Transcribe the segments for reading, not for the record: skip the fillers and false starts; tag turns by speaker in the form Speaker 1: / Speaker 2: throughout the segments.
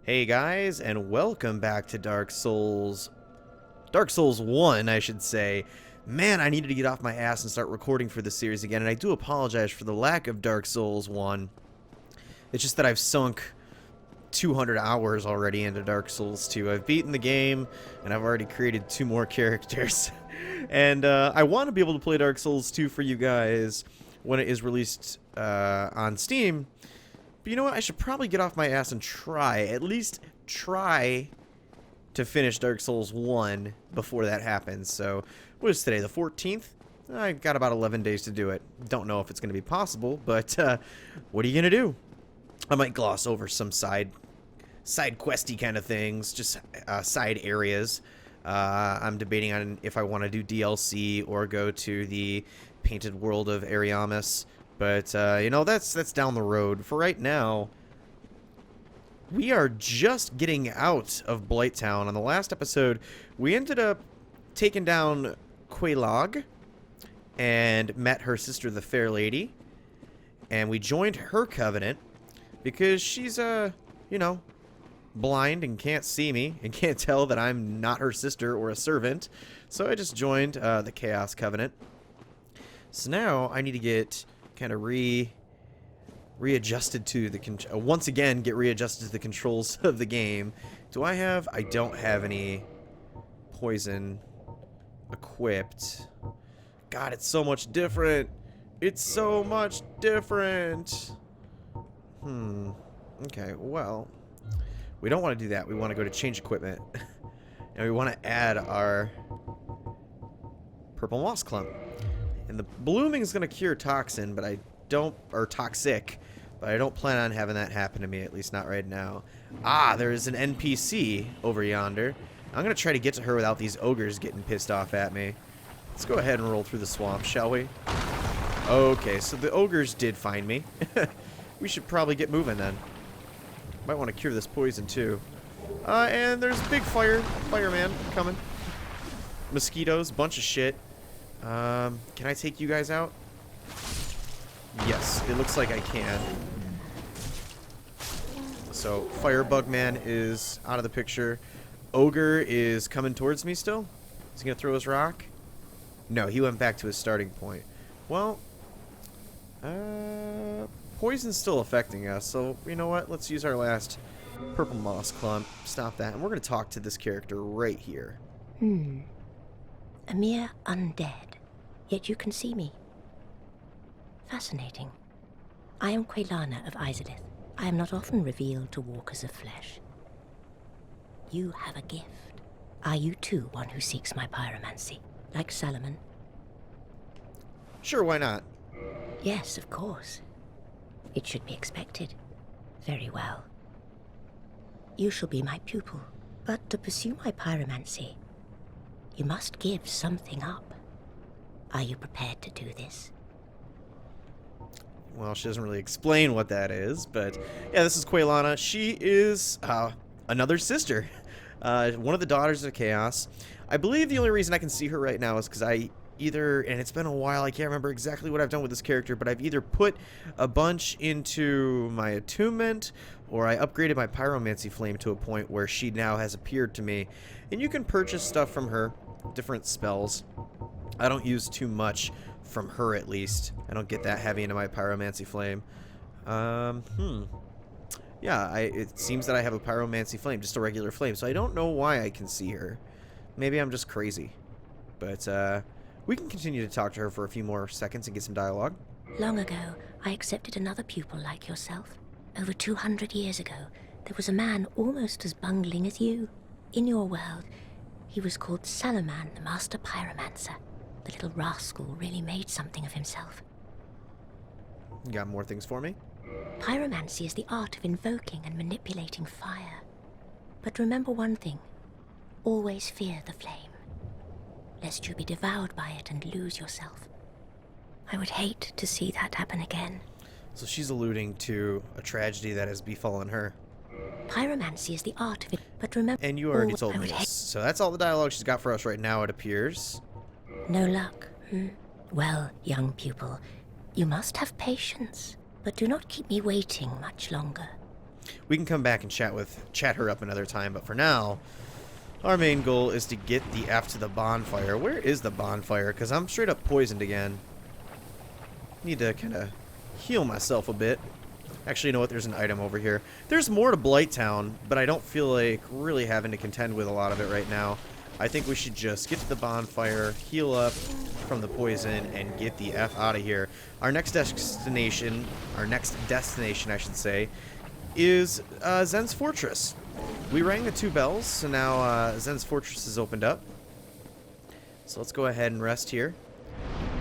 Speaker 1: Hey guys, and welcome back to Dark Souls 1, I should say. Man, I needed to get off my ass and start recording for this series again, and I do apologize for the lack of Dark Souls 1. It's just that I've sunk 200 hours already into Dark Souls 2. I've beaten the game, and I've already created 2 more characters. And I want to be able to play Dark Souls 2 for you guys when it is released on Steam. But you know what? I should probably get off my ass and at least try to finish Dark Souls 1 before that happens. So, what is today, the 14th? I've got about 11 days to do it. Don't know if it's going to be possible, but what are you going to do? I might gloss over some side questy kind of things, just side areas. I'm debating on if I want to do DLC or go to the Painted World of Ariamis. But, you know, that's down the road. For right now, we are just getting out of Blighttown. On the last episode, we ended up taking down Quelaag and met her sister, the Fair Lady. And we joined her covenant because she's, you know, blind and can't see me and can't tell that I'm not her sister or a servant. So I just joined the Chaos Covenant. So now I need to get kind of readjusted to the once again get readjusted to the controls of the game. I don't have any poison equipped. God, it's so much different. It's so much different. Okay, well, we don't want to do that. We want to go to change equipment. And we want to add our purple moss clump. And the blooming is going to cure toxin, but I don't, or toxic, but I don't plan on having that happen to me, at least not right now. Ah, there is an NPC over yonder. I'm going to try to get to her without these ogres getting pissed off at me. Let's go ahead and roll through the swamp, shall we? Okay, so the ogres did find me. We should probably get moving then. Might want to cure this poison too. And there's big fireman coming. Mosquitoes, bunch of shit. Can I take you guys out? Yes, it looks like I can. So, Firebug Man is out of the picture. Ogre is coming towards me still. Is he gonna throw his rock? No, he went back to his starting point. Well, poison's still affecting us, so you know what? Let's use our last purple moss clump. Stop that, and we're gonna talk to this character right here.
Speaker 2: A mere undead, yet you can see me. Fascinating. I am Quelana of Izalith. I am not often revealed to walkers of flesh. You have a gift. Are you too one who seeks my pyromancy, like Salomon?
Speaker 1: Sure, why not?
Speaker 2: Yes, of course. It should be expected. Very well. You shall be my pupil, but to pursue my pyromancy, you must give something up. Are you prepared to do this?
Speaker 1: Well, she doesn't really explain what that is, but yeah, this is Quelana. She is another sister, one of the daughters of Chaos. I believe the only reason I can see her right now is because and it's been a while, I can't remember exactly what I've done with this character, but I've either put a bunch into my attunement, or I upgraded my pyromancy flame to a point where she now has appeared to me. And you can purchase stuff from her, different spells. I don't use too much from her, at least. I don't get that heavy into my pyromancy flame. Yeah, it seems that I have a pyromancy flame, just a regular flame, so I don't know why I can see her. Maybe I'm just crazy. But, we can continue to talk to her for a few more seconds and get some dialogue.
Speaker 2: Long ago, I accepted another pupil like yourself. Over 200 years ago, there was a man almost as bungling as you. In your world, he was called Salomon, the Master Pyromancer. The little rascal really made something of himself.
Speaker 1: You got more things for me?
Speaker 2: Pyromancy is the art of invoking and manipulating fire. But remember one thing. Always fear the flame, lest you be devoured by it and lose yourself. I would hate to see that happen again.
Speaker 1: So she's alluding to a tragedy that has befallen her.
Speaker 2: Pyromancy is the art of it, but remember...
Speaker 1: And you already told me this. So that's all the dialogue she's got for us right now, it appears.
Speaker 2: No luck, Well, young pupil, you must have patience, but do not keep me waiting much longer.
Speaker 1: We can come back and chat her up another time, but for now, our main goal is to get the F to the bonfire. Where is the bonfire? Because I'm straight up poisoned again. Need to kind of heal myself a bit. Actually, you know what? There's an item over here. There's more to Blighttown, but I don't feel like really having to contend with a lot of it right now. I think we should just get to the bonfire, heal up from the poison, and get the F out of here. Our next destination, I should say, is Zen's Fortress. We rang the 2 bells, so now Zen's Fortress is opened up. So let's go ahead and rest here.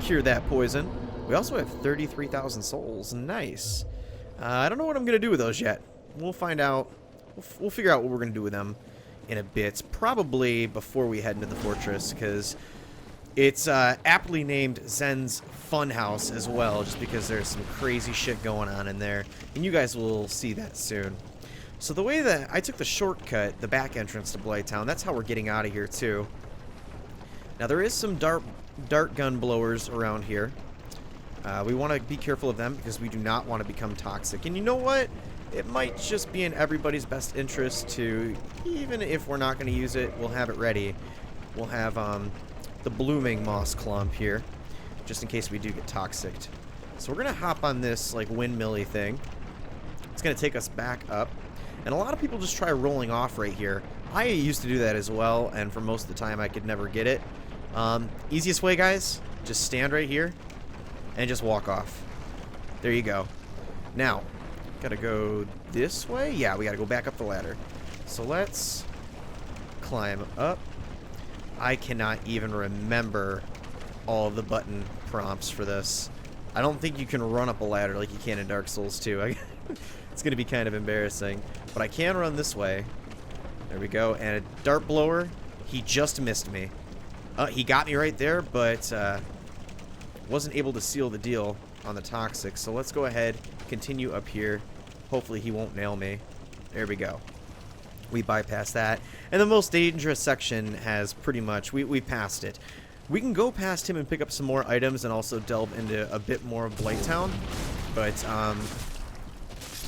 Speaker 1: Cure that poison. We also have 33,000 souls. Nice. I don't know what I'm going to do with those yet. We'll find out. We'll figure out what we're going to do with them in a bit. Probably before we head into the fortress, because it's aptly named Zen's Funhouse as well, just because there's some crazy shit going on in there. And you guys will see that soon. So the way that I took the shortcut, the back entrance to Blighttown, that's how we're getting out of here too. Now there is some dart gun blowers around here. We want to be careful of them because we do not want to become toxic. And you know what? It might just be in everybody's best interest to, even if we're not going to use it, we'll have it ready. We'll have the blooming moss clump here, just in case we do get toxic. So we're going to hop on this like windmilly thing. It's going to take us back up. And a lot of people just try rolling off right here. I used to do that as well, and for most of the time I could never get it. Easiest way, guys, just stand right here and just walk off. There you go. Now, gotta go this way? Yeah, we gotta go back up the ladder. So let's climb up. I cannot even remember all of the button prompts for this. I don't think you can run up a ladder like you can in Dark Souls 2. It's gonna be kind of embarrassing. But I can run this way. There we go. And a dart blower. He just missed me. He got me right there, but wasn't able to seal the deal on the toxic. So let's go ahead, continue up here. Hopefully he won't nail me. There we go. We bypass that. And the most dangerous section has pretty much, we passed it. We can go past him and pick up some more items and also delve into a bit more of Blighttown. But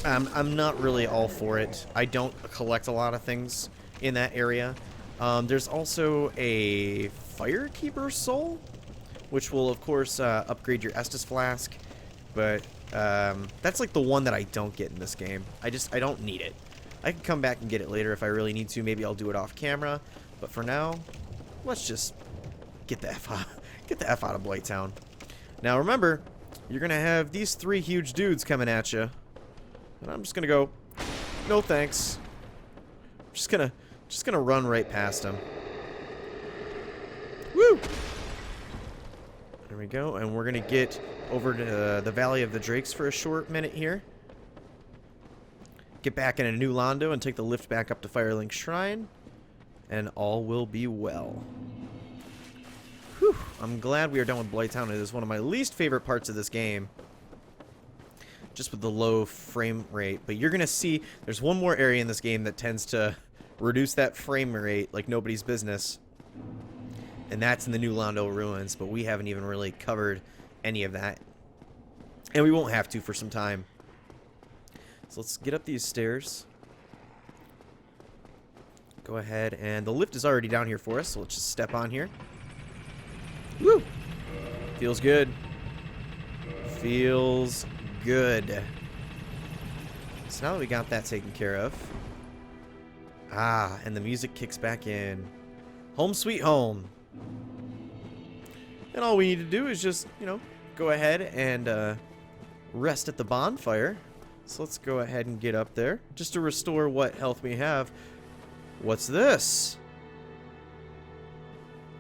Speaker 1: I'm not really all for it. I don't collect a lot of things in that area. There's also a Firekeeper soul, which will of course upgrade your Estus flask, but that's like the one that I don't get in this game. I don't need it. I can come back and get it later if I really need to. Maybe I'll do it off camera, but for now, let's just get the F out of Blighttown. Now remember, you're gonna have these 3 huge dudes coming at you, and I'm just gonna go, no thanks. Just gonna run right past them. Woo! There we go, and we're gonna get over to the Valley of the Drakes for a short minute here. Get back in a new Londo and take the lift back up to Firelink Shrine, and all will be well. Whew, I'm glad we are done with Blighttown. It is one of my least favorite parts of this game, just with the low frame rate. But you're gonna see there's one more area in this game that tends to reduce that frame rate like nobody's business. And that's in the new Londo Ruins, but we haven't even really covered any of that. And we won't have to for some time. So let's get up these stairs. Go ahead, and the lift is already down here for us, so let's just step on here. Woo! Feels good. Feels good. So now that we got that taken care of. Ah, and the music kicks back in. Home sweet home. And all we need to do is just, you know, go ahead and rest at the bonfire. So let's go ahead and get up there just to restore what health we have. What's this?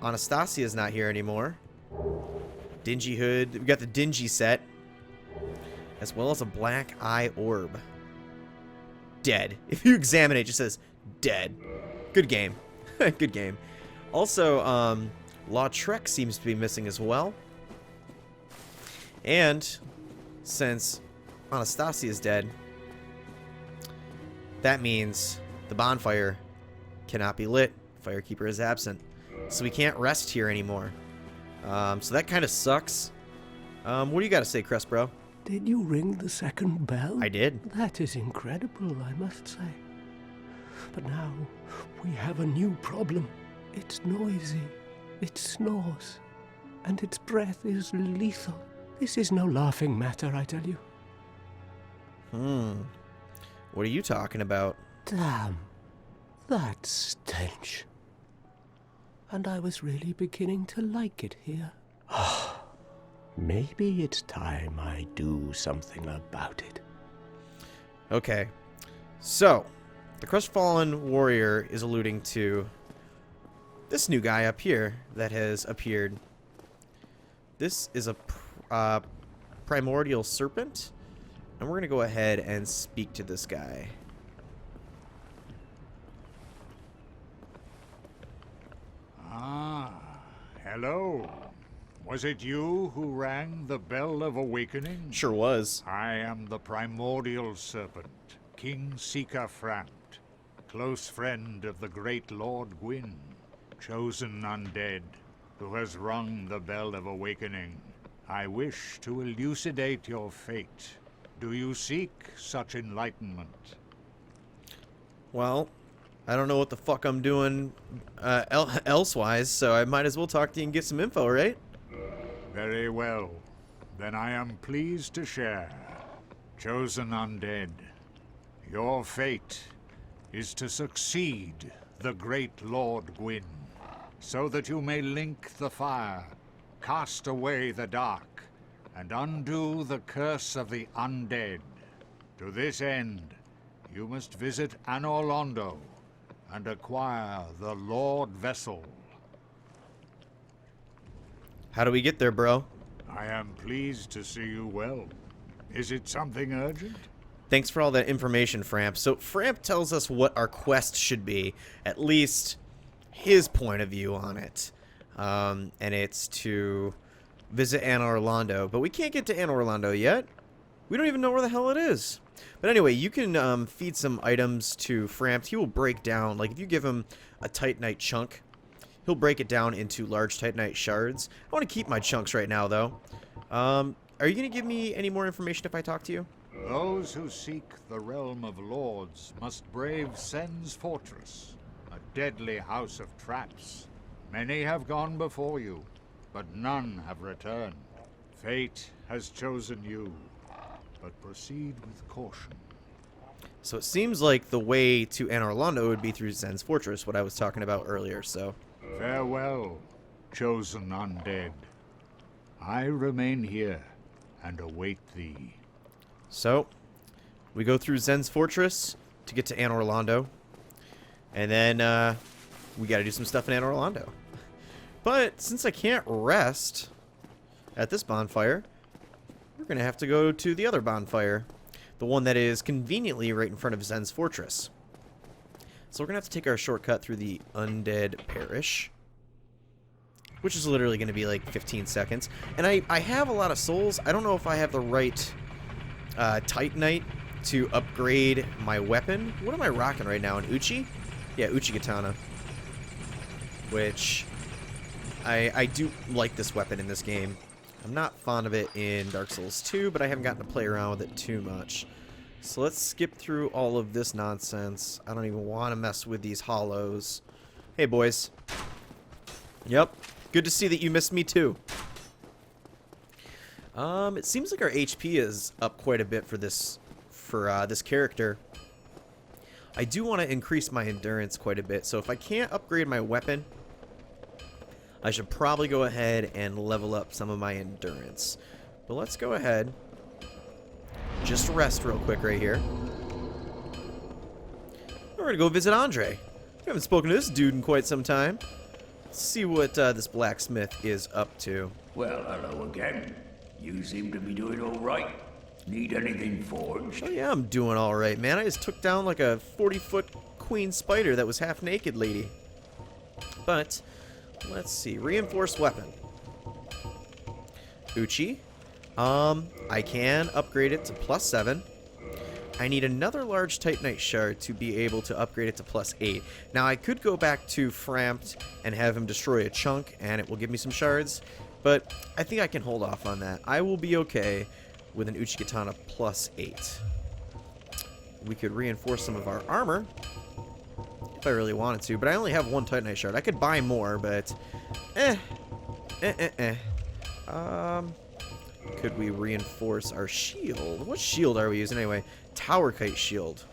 Speaker 1: Anastasia's not here anymore. Dingy hood. We got the dingy set, as well as a black eye orb. Dead. If you examine it, it just says dead. Good game. Good game. Also, Lautrec seems to be missing as well. And since Anastasia is dead, that means the bonfire cannot be lit. Firekeeper is absent. So we can't rest here anymore. So that kind of sucks. What do you got to say, Crest Bro?
Speaker 3: Did you ring the second bell?
Speaker 1: I did.
Speaker 3: That is incredible, I must say. But now we have a new problem. It's noisy, it snores, and its breath is lethal. This is no laughing matter, I tell you.
Speaker 1: What are you talking about?
Speaker 3: Damn, that stench. And I was really beginning to like it here. Maybe it's time I do something about it.
Speaker 1: Okay. So, the crestfallen warrior is alluding to this new guy up here that has appeared. This is a primordial serpent, and we're going to go ahead and speak to this guy.
Speaker 4: Ah, hello. Was it you who rang the bell of awakening?
Speaker 1: Sure was.
Speaker 4: I am the primordial serpent, King Seeker Frant, close friend of the great Lord Gwyn, chosen undead, who has rung the bell of awakening. I wish to elucidate your fate. Do you seek such enlightenment?
Speaker 1: Well, I don't know what the fuck I'm doing elsewise, so I might as well talk to you and get some info, right?
Speaker 4: Very well. Then I am pleased to share. Chosen undead, your fate is to succeed the great Lord Gwyn, so that you may link the fire, cast away the dark, and undo the curse of the undead. To this end, you must visit Anor Londo and acquire the Lord Vessel.
Speaker 1: How do we get there, bro?
Speaker 4: I am pleased to see you well. Is it something urgent?
Speaker 1: Thanks for all that information, Framp. So Framp tells us what our quest should be, at least his point of view on it. And it's to visit Anor Londo, but we can't get to Anor Londo yet. We don't even know where the hell it is. But anyway, you can feed some items to Framp. He will break down, like if you give him a Titanite chunk, he'll break it down into large Titanite shards. I want to keep my chunks right now, though. Are you going to give me any more information if I talk to you?
Speaker 4: Those who seek the realm of lords must brave Sen's fortress, a deadly house of traps. Many have gone before you, but none have returned. Fate has chosen you, but proceed with caution.
Speaker 1: So it seems like the way to Anor Londo would be through Sen's fortress, what I was talking about earlier, so...
Speaker 4: Farewell, chosen undead. I remain here and await thee.
Speaker 1: So, we go through Zen's fortress to get to Anor Londo. And then, we gotta do some stuff in Anor Londo. But, since I can't rest at this bonfire, we're gonna have to go to the other bonfire. The one that is conveniently right in front of Zen's fortress. So we're gonna have to take our shortcut through the Undead Parish, which is literally gonna be like 15 seconds. And I have a lot of souls. I don't know if I have the right Titanite to upgrade my weapon. What am I rocking right now? An Uchi? Yeah, Uchi Katana. Which I do like this weapon in this game. I'm not fond of it in Dark Souls 2, but I haven't gotten to play around with it too much. So let's skip through all of this nonsense. I don't even want to mess with these hollows. Hey, boys. Yep. Good to see that you missed me, too. It seems like our HP is up quite a bit for this character. I do want to increase my endurance quite a bit, so if I can't upgrade my weapon, I should probably go ahead and level up some of my endurance. But let's go ahead. Just rest real quick right here. We're going to go visit Andre. We haven't spoken to this dude in quite some time. Let's see what this blacksmith is up to.
Speaker 5: Well, hello again. You seem to be doing all right. Need anything forged?
Speaker 1: Oh yeah, I'm doing all right, man. I just took down like a 40-foot queen spider that was half naked lady. But let's see. Reinforced weapon. Uchi. I can upgrade it to +7. I need another large Titanite shard to be able to upgrade it to +8. Now, I could go back to Frampt and have him destroy a chunk, and it will give me some shards, but I think I can hold off on that. I will be okay with an Uchigatana +8. We could reinforce some of our armor if I really wanted to, but I only have one Titanite shard. I could buy more, but could we reinforce our shield? What shield are we using anyway? Tower Kite shield.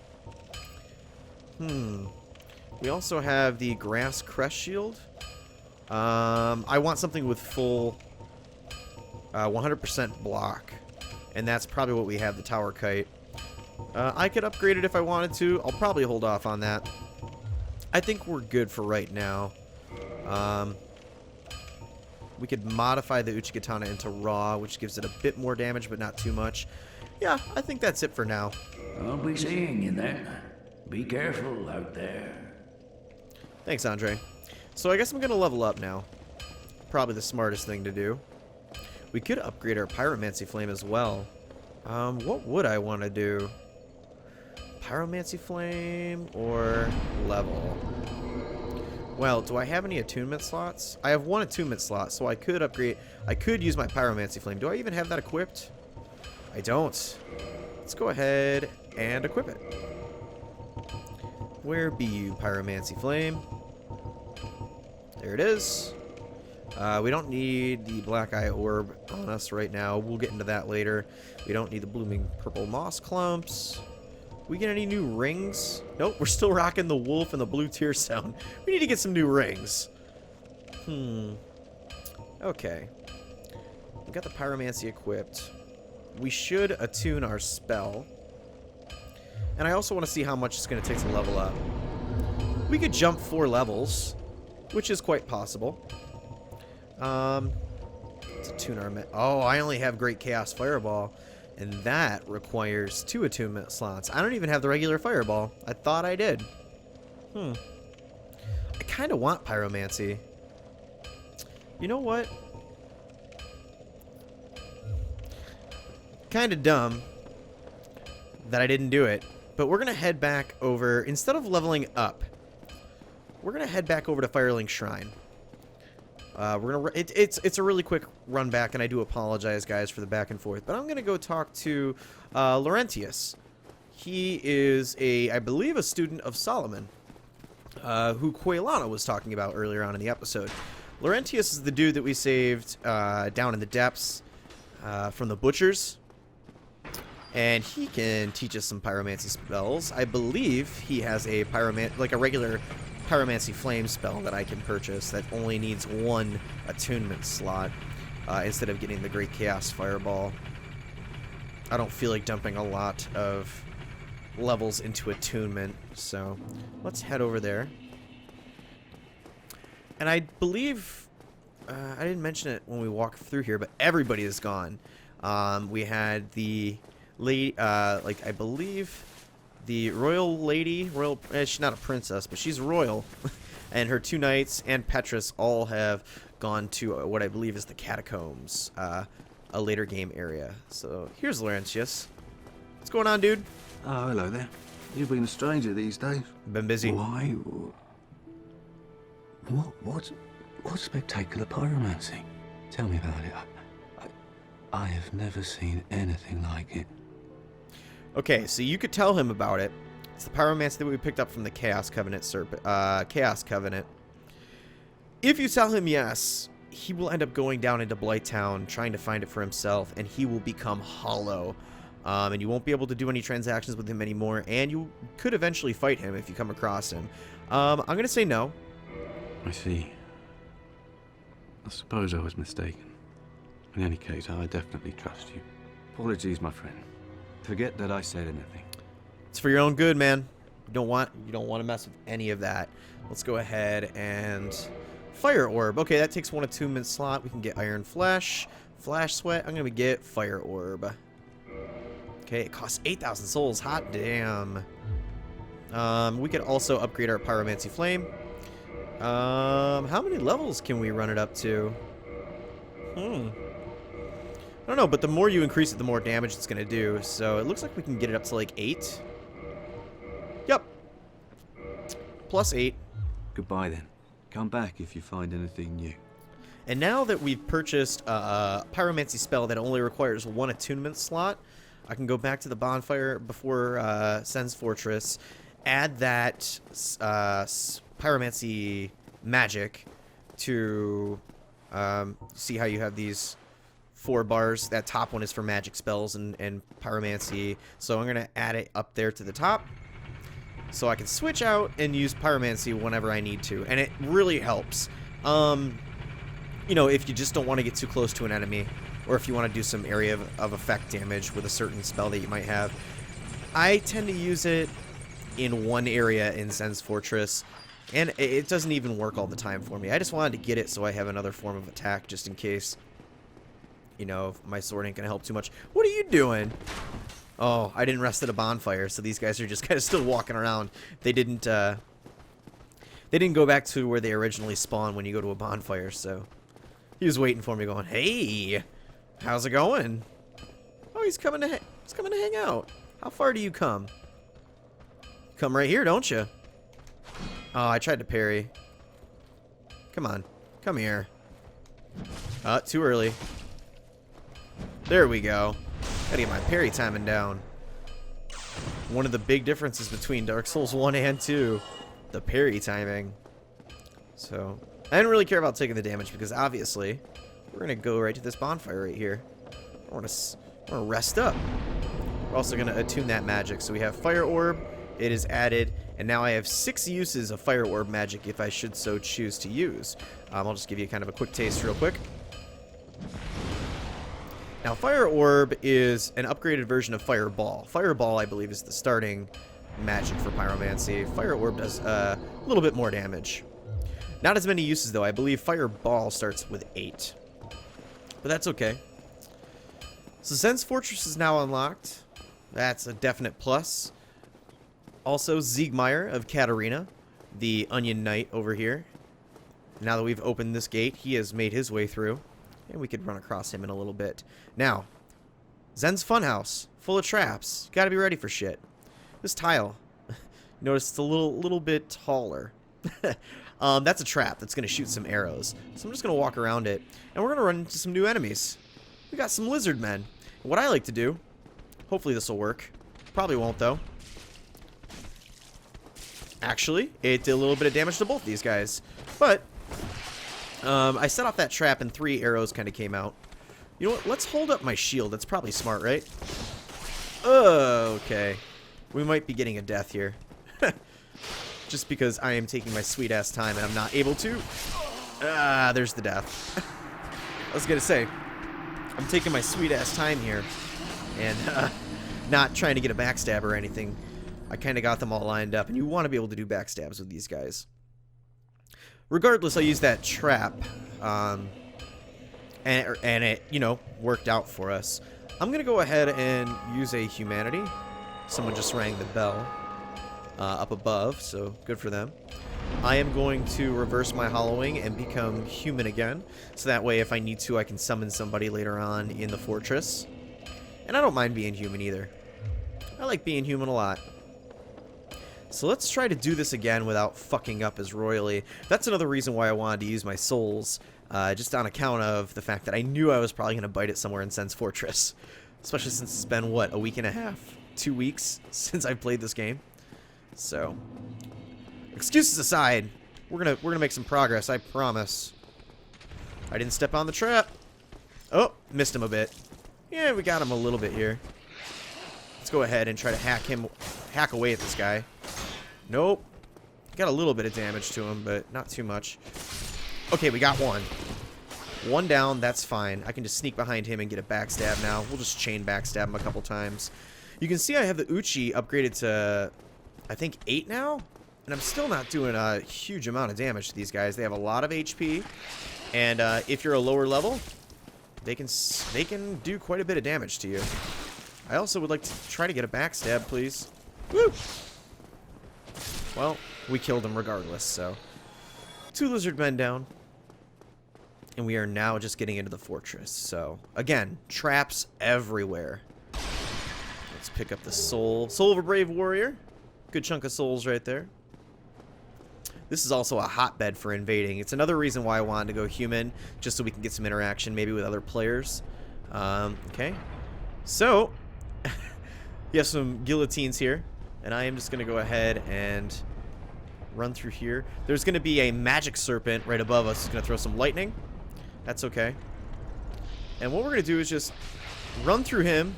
Speaker 1: We also have the Grass Crest shield. I want something with full 100% block, and that's probably what we have, the Tower Kite. I could upgrade it if I wanted to. I'll probably hold off on that. I think we're good for right now. We could modify the Uchigatana into raw, which gives it a bit more damage, but not too much. Yeah, I think that's it for now.
Speaker 5: I'll be seeing you then. Be careful out there.
Speaker 1: Thanks, Andre. So I guess I'm going to level up now. Probably the smartest thing to do. We could upgrade our Pyromancy Flame as well. What would I want to do? Pyromancy Flame or level? Well, do I have any attunement slots? I have one attunement slot, so I could upgrade. I could use my Pyromancy Flame. Do I even have that equipped? I don't. Let's go ahead and equip it. Where be you, Pyromancy Flame? There it is. We don't need the Black Eye Orb on us right now. We'll get into that later. We don't need the Blooming Purple Moss Clumps. We get any new rings? Nope, we're still rocking the wolf and the blue tear stone. We need to get some new rings. Okay. We got the Pyromancy equipped. We should attune our spell. And I also want to see how much it's going to take to level up. We could jump 4 levels, which is quite possible. Let's attune our... Oh, I only have Great Chaos Fireball. And that requires 2 attunement slots. I don't even have the regular Fireball. I thought I did. I kind of want Pyromancy. You know what? Kind of dumb that I didn't do it. But we're going to head back over... Instead of leveling up, we're going to head back over to Firelink Shrine. It's a really quick run back, and I do apologize, guys, for the back and forth. But I'm going to go talk to Laurentius. He is, I believe, a student of Solomon, who Quailana was talking about earlier on in the episode. Laurentius is the dude that we saved down in the depths from the butchers. And he can teach us some pyromancy spells. I believe he has a regular Pyromancy Flame spell that I can purchase that only needs 1 attunement slot instead of getting the Great Chaos Fireball. I don't feel like dumping a lot of levels into attunement, so let's head over there. And I believe I didn't mention it when we walked through here, but everybody is gone. We had the lady, I believe the royal lady, she's not a princess, but she's royal, and her 2 knights and Petrus all have gone to what I believe is the catacombs, a later game area. So here's Laurentius. What's going on, dude?
Speaker 6: Oh, hello there. You've been a stranger these days.
Speaker 1: Been busy.
Speaker 6: Why? What's spectacular pyromancy? Tell me about it. I have never seen anything like it.
Speaker 1: Okay, so you could tell him about it. It's the pyromancy that we picked up from the Chaos Covenant Chaos Covenant. If you tell him yes, he will end up going down into Blighttown, trying to find it for himself, and he will become hollow. And you won't be able to do any transactions with him anymore, and you could eventually fight him if you come across him. I'm going to say no.
Speaker 6: I see. I suppose I was mistaken. In any case, I definitely trust you. Apologies, my friend. Forget that I said anything.
Speaker 1: It's for your own good, man. You don't want to mess with any of that. Let's go ahead and Fire Orb. Okay, that takes 1 attunement slot. We can get Iron Flesh, Flash Sweat. I'm gonna get Fire Orb. Okay, it costs 8,000 souls. Hot damn. We could also upgrade our Pyromancy Flame. How many levels can we run it up to? I don't know, but the more you increase it, the more damage it's going to do. So it looks like we can get it up to like 8. Yep. +8.
Speaker 6: Goodbye then. Come back if you find anything new.
Speaker 1: And now that we've purchased a pyromancy spell that only requires 1 attunement slot, I can go back to the bonfire before Sen's Fortress, add that pyromancy magic to see how you have these 4 bars. That top one is for magic spells and pyromancy. So I'm going to add it up there to the top so I can switch out and use pyromancy whenever I need to. And it really helps. You know, if you just don't want to get too close to an enemy, or if you want to do some area of effect damage with a certain spell that you might have. I tend to use it in one area in Sen's Fortress, and it doesn't even work all the time for me. I just wanted to get it so I have another form of attack just in case, you know, if my sword ain't gonna help too much. What are you doing? Oh, I didn't rest at a bonfire, so these guys are just kind of still walking around. They didn't go back to where they originally spawned when you go to a bonfire, so he was waiting for me going, "Hey, how's it going?" Oh, he's coming to hang out. How far do you come? Come right here, don't you? Oh, I tried to parry. Come on. Come here. Too early. There we go. Gotta get my parry timing down. One of the big differences between Dark Souls 1 and 2. The parry timing. So, I didn't really care about taking the damage because obviously we're gonna go right to this bonfire right here. I wanna rest up. We're also gonna attune that magic. So we have Fire Orb, it is added, and now I have 6 uses of Fire Orb magic if I should so choose to use. I'll just give you kind of a quick taste real quick. Now Fire Orb is an upgraded version of Fireball. Fireball, I believe, is the starting magic for Pyromancy. Fire Orb does a little bit more damage. Not as many uses, though. I believe Fireball starts with 8. But that's okay. So Sen's Fortress is now unlocked. That's a definite plus. Also, Siegmeyer of Katarina, the Onion Knight over here. Now that we've opened this gate, he has made his way through. And we could run across him in a little bit. Now, Zen's Funhouse, full of traps. Gotta be ready for shit. This tile, notice it's a little bit taller. That's a trap that's going to shoot some arrows. So I'm just going to walk around it, and we're going to run into some new enemies. We got some lizard men. And what I like to do, hopefully this will work. Probably won't, though. Actually, it did a little bit of damage to both these guys. But I set off that trap, and 3 arrows kind of came out. You know what? Let's hold up my shield. That's probably smart, right? Okay. We might be getting a death here. Just because I am taking my sweet-ass time and I'm not able to. There's the death. I was going to say, I'm taking my sweet-ass time here and not trying to get a backstab or anything. I kind of got them all lined up, and you want to be able to do backstabs with these guys. Regardless, I used that trap, and it, you know, worked out for us. I'm going to go ahead and use a humanity. Someone just rang the bell up above, so good for them. I am going to reverse my hollowing and become human again, so that way if I need to I can summon somebody later on in the fortress. And I don't mind being human either. I like being human a lot. So let's try to do this again without fucking up as royally. That's another reason why I wanted to use my souls, just on account of the fact that I knew I was probably going to bite it somewhere in Sen's Fortress. Especially since it's been, what, a week and a half? 2 weeks since I've played this game. So, excuses aside, we're gonna make some progress, I promise. I didn't step on the trap. Oh, missed him a bit. Yeah, we got him a little bit here. Let's go ahead and try to hack away at this guy. Nope. Got a little bit of damage to him, but not too much. Okay, we got one. One down, that's fine. I can just sneak behind him and get a backstab now. We'll just chain backstab him a couple times. You can see I have the Uchi upgraded to, I think, 8 now? And I'm still not doing a huge amount of damage to these guys. They have a lot of HP. And if you're a lower level, they can do quite a bit of damage to you. I also would like to try to get a backstab, please. Woo! Well, we killed him regardless, so. 2 lizard men down. And we are now just getting into the fortress. So, again, traps everywhere. Let's pick up the soul. Soul of a brave warrior. Good chunk of souls right there. This is also a hotbed for invading. It's another reason why I wanted to go human, just so we can get some interaction maybe with other players. Okay. So, you have some guillotines here, and I am just going to go ahead and run through here. There's going to be a magic serpent right above us. It's going to throw some lightning. That's okay. And what we're going to do is just run through him.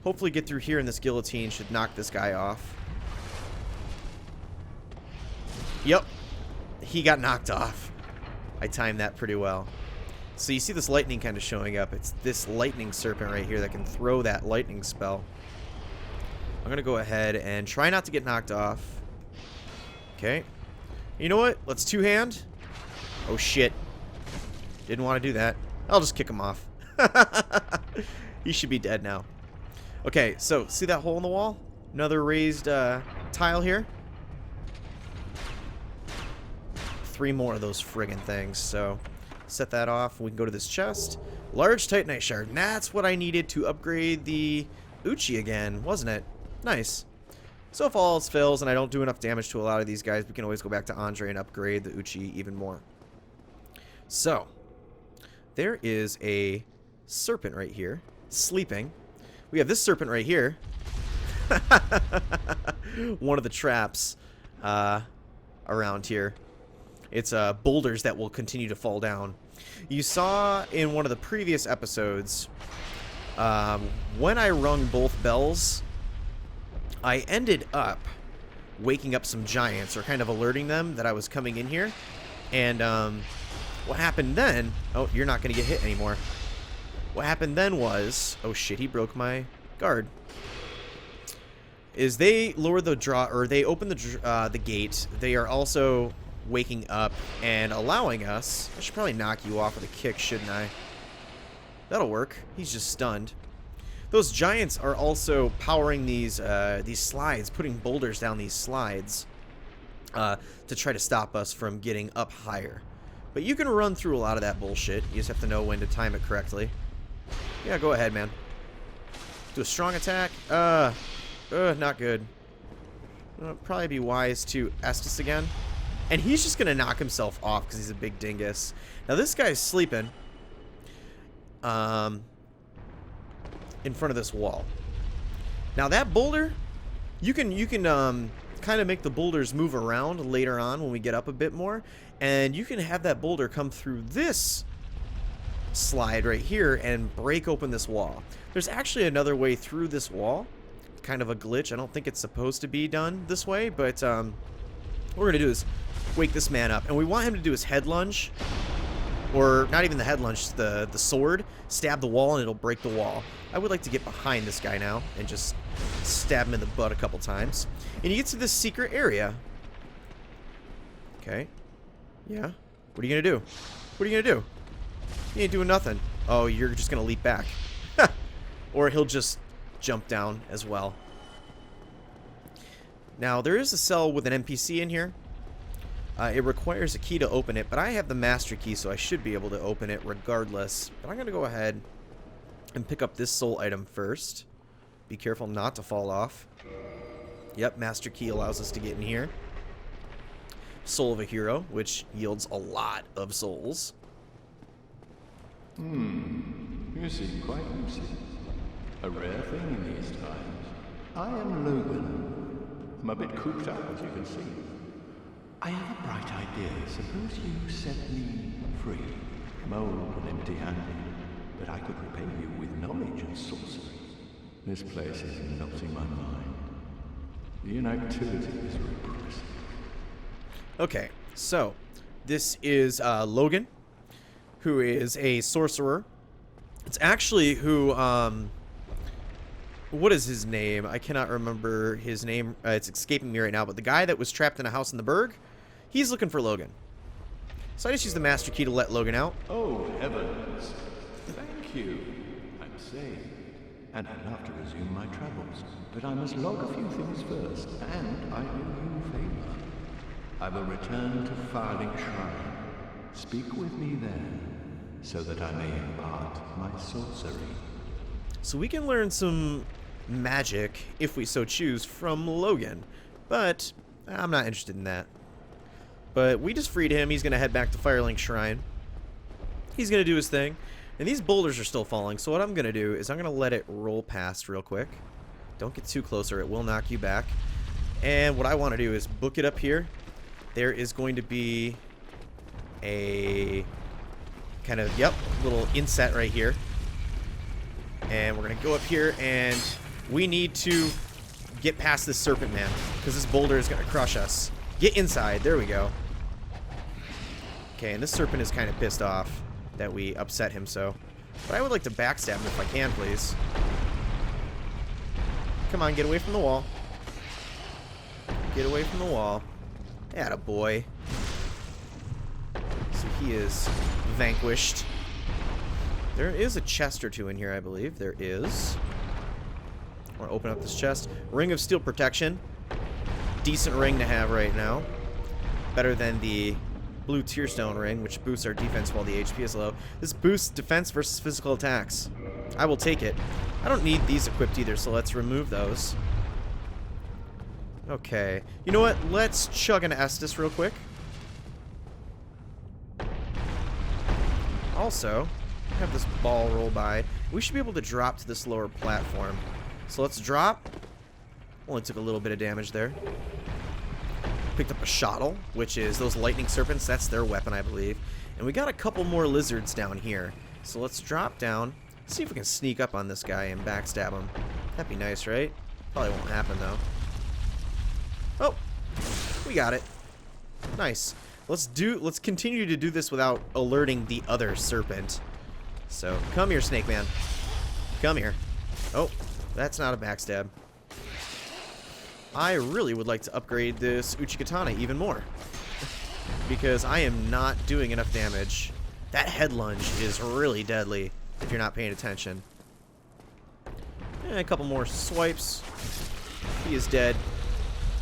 Speaker 1: Hopefully get through here, and this guillotine should knock this guy off. Yep. He got knocked off. I timed that pretty well. So you see this lightning kind of showing up. It's this lightning serpent right here that can throw that lightning spell. I'm going to go ahead and try not to get knocked off. Okay. You know what? Let's two-hand. Oh, shit. Didn't want to do that. I'll just kick him off. He should be dead now. Okay, so see that hole in the wall? Another raised tile here. 3 more of those friggin' things. So set that off. We can go to this chest. Large Titanite shard. And that's what I needed to upgrade the Uchi again, wasn't it? Nice. So if all else fails and I don't do enough damage to a lot of these guys, we can always go back to Andre and upgrade the Uchi even more. So there is a serpent right here, sleeping. We have this serpent right here. One of the traps around here. It's boulders that will continue to fall down. You saw in one of the previous episodes, when I rung both bells, I ended up waking up some giants, or kind of alerting them that I was coming in here. And what happened then... Oh, you're not going to get hit anymore. What happened then was... Oh shit, he broke my guard. Is they lower the draw, or they open the gate. They are also waking up and allowing us... I should probably knock you off with a kick, shouldn't I? That'll work. He's just stunned. Those giants are also powering these slides, putting boulders down these slides to try to stop us from getting up higher. But you can run through a lot of that bullshit. You just have to know when to time it correctly. Yeah, go ahead, man. Do a strong attack. Not good. It'd probably be wise to Estus again. And he's just going to knock himself off because he's a big dingus. Now, this guy's sleeping. In front of this wall. Now that boulder, you can kind of make the boulders move around later on when we get up a bit more, and you can have that boulder come through this slide right here and break open this wall. There's actually another way through this wall, kind of a glitch. I don't think it's supposed to be done this way, but what we're gonna do is wake this man up, and we want him to do his head lunge, or not even the head lunge, the sword, stab the wall, and it'll break the wall. I would like to get behind this guy now and just stab him in the butt a couple times. And you get to this secret area. Okay. Yeah. What are you going to do? What are you going to do? You ain't doing nothing. Oh, you're just going to leap back. Or he'll just jump down as well. Now, there is a cell with an NPC in here. It requires a key to open it, but I have the master key, so I should be able to open it regardless. But I'm going to go ahead and pick up this soul item first. Be careful not to fall off. Yep, master key allows us to get in here. Soul of a hero, which yields a lot of souls.
Speaker 3: You seem quite lucid. A rare thing in these times. I am Logan. I'm a bit cooped up, as you can see. I have a bright idea. Suppose you set me free. I'm old and empty-handed, but I could repay you with knowledge and sorcery. This place is melting my mind. The inactivity is repressive.
Speaker 1: Okay, so this is Logan, who is a sorcerer. It's actually who, what is his name? I cannot remember his name. It's escaping me right now, but the guy that was trapped in a house in the Berg, he's looking for Logan. So I just use the master key to let Logan out.
Speaker 3: Oh, heavens. Thank you. I'm saved. And I'd love to resume my travels, but I must log a few things first, and I owe you a favor. I will return to Firelink Shrine. Speak with me there, so that I may impart my sorcery.
Speaker 1: So we can learn some magic, if we so choose, from Logan. But I'm not interested in that. But we just freed him. He's going to head back to Firelink Shrine. He's going to do his thing. And these boulders are still falling, so what I'm going to do is I'm going to let it roll past real quick. Don't get too close or it will knock you back. And what I want to do is book it up here. There is going to be a kind of, yep, little inset right here. And we're going to go up here, and we need to get past this serpent man, because this boulder is going to crush us. Get inside. There we go. Okay, and this serpent is kind of pissed off that we upset him, so. But I would like to backstab him if I can, please. Come on, get away from the wall. Get away from the wall. Attaboy. So he is vanquished. There is a chest or two in here, I believe. There is. I want to open up this chest. Ring of Steel Protection. Decent ring to have right now. Better than the blue Tearstone ring, which boosts our defense while the HP is low. This boosts defense versus physical attacks. I will take it. I don't need these equipped either, so let's remove those. Okay. You know what? Let's chug an Estus real quick. Also, have this ball roll by. We should be able to drop to this lower platform. So let's drop. Only took a little bit of damage there. Picked up a shottle, which is those lightning serpents. That's their weapon, I believe. And we got a couple more lizards down here. So let's drop down. See if we can sneak up on this guy and backstab him. That'd be nice, right? Probably won't happen, though. Oh, we got it. Nice. Let's continue to do this without alerting the other serpent. So, come here, Snake Man. Come here. Oh, that's not a backstab. I really would like to upgrade this Uchikatana even more. Because I am not doing enough damage. That head lunge is really deadly if you're not paying attention. And a couple more swipes. He is dead.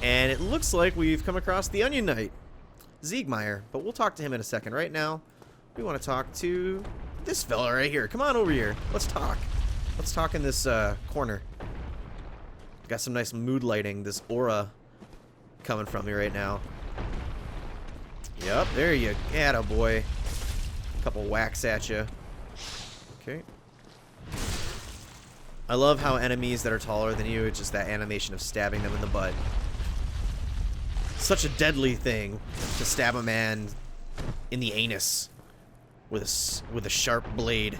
Speaker 1: And it looks like we've come across the Onion Knight, Siegmeyer. But we'll talk to him in a second. Right now, we want to talk to this fella right here. Come on over here. Let's talk. Let's talk in this corner. Got some nice mood lighting, this aura coming from me right now. Yep, there you attaboy. Couple whacks at you. Okay. I love how enemies that are taller than you, it's just that animation of stabbing them in the butt. Such a deadly thing to stab a man in the anus with a sharp blade.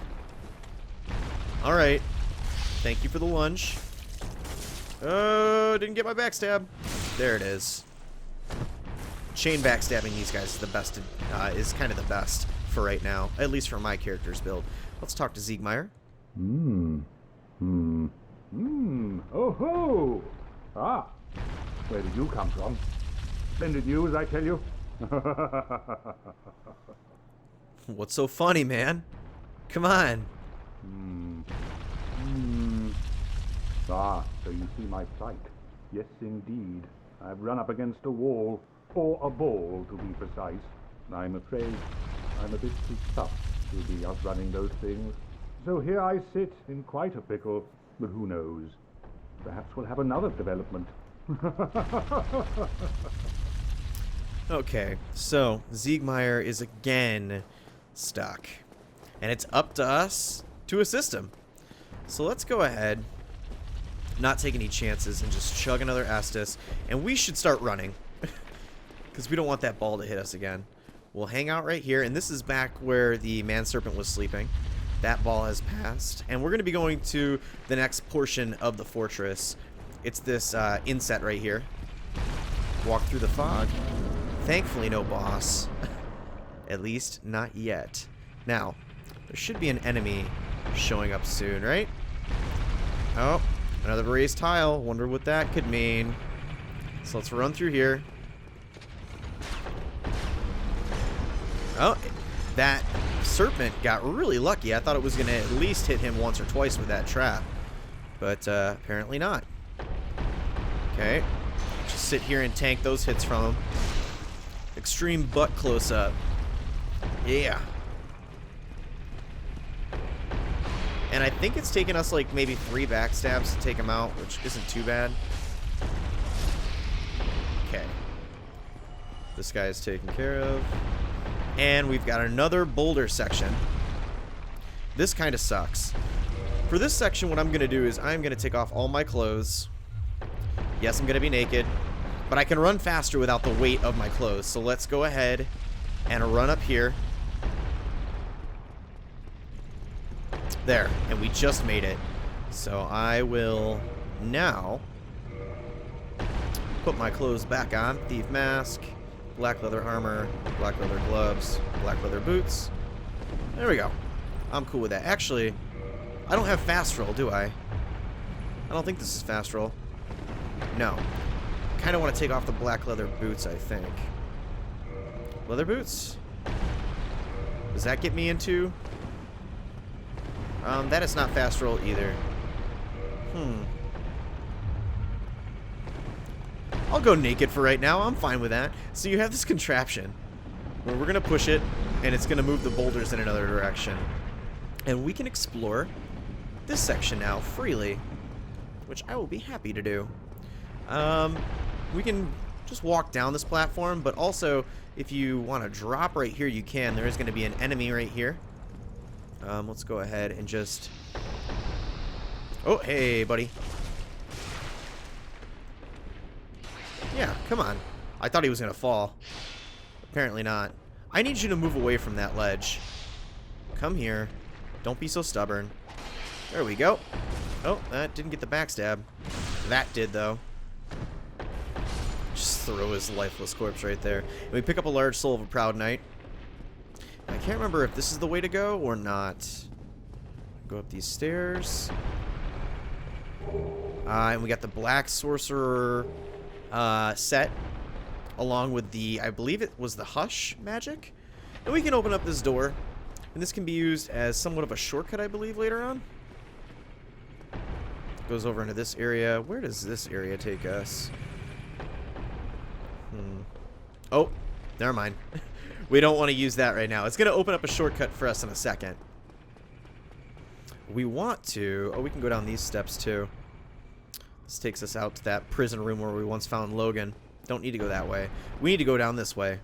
Speaker 1: All right. Thank you for the lunge. Oh, didn't get my backstab. There it is. Chain backstabbing these guys is the best. Is kind of the best for right now, at least for my character's build. Let's talk to Siegmeyer.
Speaker 7: Oh ho! Ah, where did you come from? Splendid news, I tell you.
Speaker 1: What's so funny, man? Come on.
Speaker 7: Ah, so you see my plight. Yes, indeed. I've run up against a wall, or a ball, to be precise. I'm afraid I'm a bit too tough to be outrunning those things. So here I sit in quite a pickle, but who knows? Perhaps we'll have another development.
Speaker 1: Okay, so Siegmeyer is again stuck. And it's up to us to assist him. So let's go ahead, not take any chances, and just chug another Estus. And we should start running. Because we don't want that ball to hit us again. We'll hang out right here. And this is back where the man-serpent was sleeping. That ball has passed. And we're going to be going to the next portion of the fortress. It's this inset right here. Walk through the fog. Thankfully, no boss. At least, not yet. Now, there should be an enemy showing up soon, right? Oh, another raised tile. Wonder what that could mean. So let's run through here. Oh, that serpent got really lucky. I thought it was going to at least hit him once or twice with that trap. But apparently not. Okay. Just sit here and tank those hits from him. Extreme butt close-up. Yeah. And I think it's taken us like maybe 3 backstabs to take him out, which isn't too bad. Okay. This guy is taken care of. And we've got another boulder section. This kind of sucks. For this section, what I'm going to do is I'm going to take off all my clothes. Yes, I'm going to be naked. But I can run faster without the weight of my clothes. So let's go ahead and run up here. There. And we just made it. So I will now put my clothes back on. Thief mask, black leather armor, black leather gloves, black leather boots. There we go. I'm cool with that. Actually, I don't have fast roll, do I? I don't think this is fast roll. No. I kind of want to take off the black leather boots, I think. Leather boots? Does that get me into? That is not fast roll either. I'll go naked for right now. I'm fine with that. So you have this contraption where we're going to push it, and it's going to move the boulders in another direction. And we can explore this section now freely, which I will be happy to do. We can just walk down this platform, but also if you want to drop right here, you can. There is going to be an enemy right here. Let's go ahead and just... Oh, hey, buddy. Yeah, come on. I thought he was going to fall. Apparently not. I need you to move away from that ledge. Come here. Don't be so stubborn. There we go. Oh, that didn't get the backstab. That did, though. Just throw his lifeless corpse right there. And we pick up a large soul of a proud knight. I can't remember if this is the way to go or not. Go up these stairs. And we got the black sorcerer set, along with the, I believe it was the hush magic. And we can open up this door. And this can be used as somewhat of a shortcut, I believe, later on. Goes over into this area. Where does this area take us? Oh, never mind. We don't want to use that right now. It's going to open up a shortcut for us in a second. We want to... Oh, we can go down these steps, too. This takes us out to that prison room where we once found Logan. Don't need to go that way. We need to go down this way,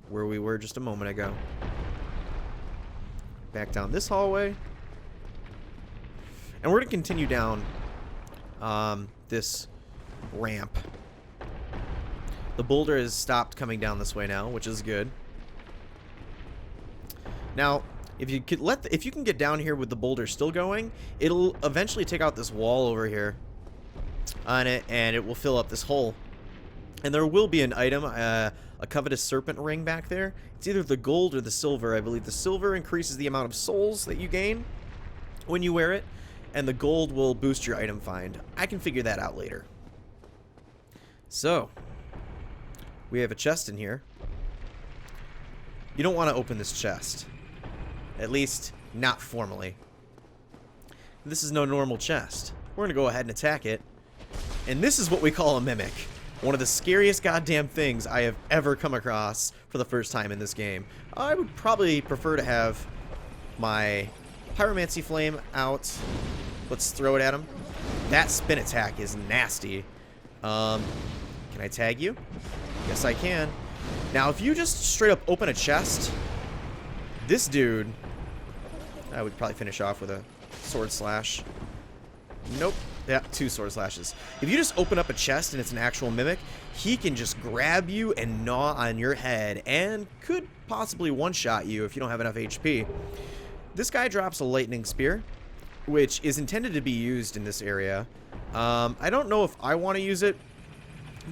Speaker 1: where we were just a moment ago. Back down this hallway. And we're going to continue down this ramp. The boulder has stopped coming down this way now, which is good. Now, if you can get down here with the boulder still going, it'll eventually take out this wall over here on it, and it will fill up this hole. And there will be an item, a covetous serpent ring back there. It's either the gold or the silver. I believe the silver increases the amount of souls that you gain when you wear it, and the gold will boost your item find. I can figure that out later. So, we have a chest in here. You don't want to open this chest. At least, not formally. This is no normal chest. We're going to go ahead and attack it. And this is what we call a mimic. One of the scariest goddamn things I have ever come across for the first time in this game. I would probably prefer to have my pyromancy flame out. Let's throw it at him. That spin attack is nasty. Can I tag you? Yes, I can. Now, if you just straight up open a chest, this dude, I would probably finish off with a sword slash. Nope. Yeah, 2 sword slashes. If you just open up a chest and it's an actual mimic, he can just grab you and gnaw on your head and could possibly one-shot you if you don't have enough HP. This guy drops a lightning spear, which is intended to be used in this area. I don't know if I want to use it,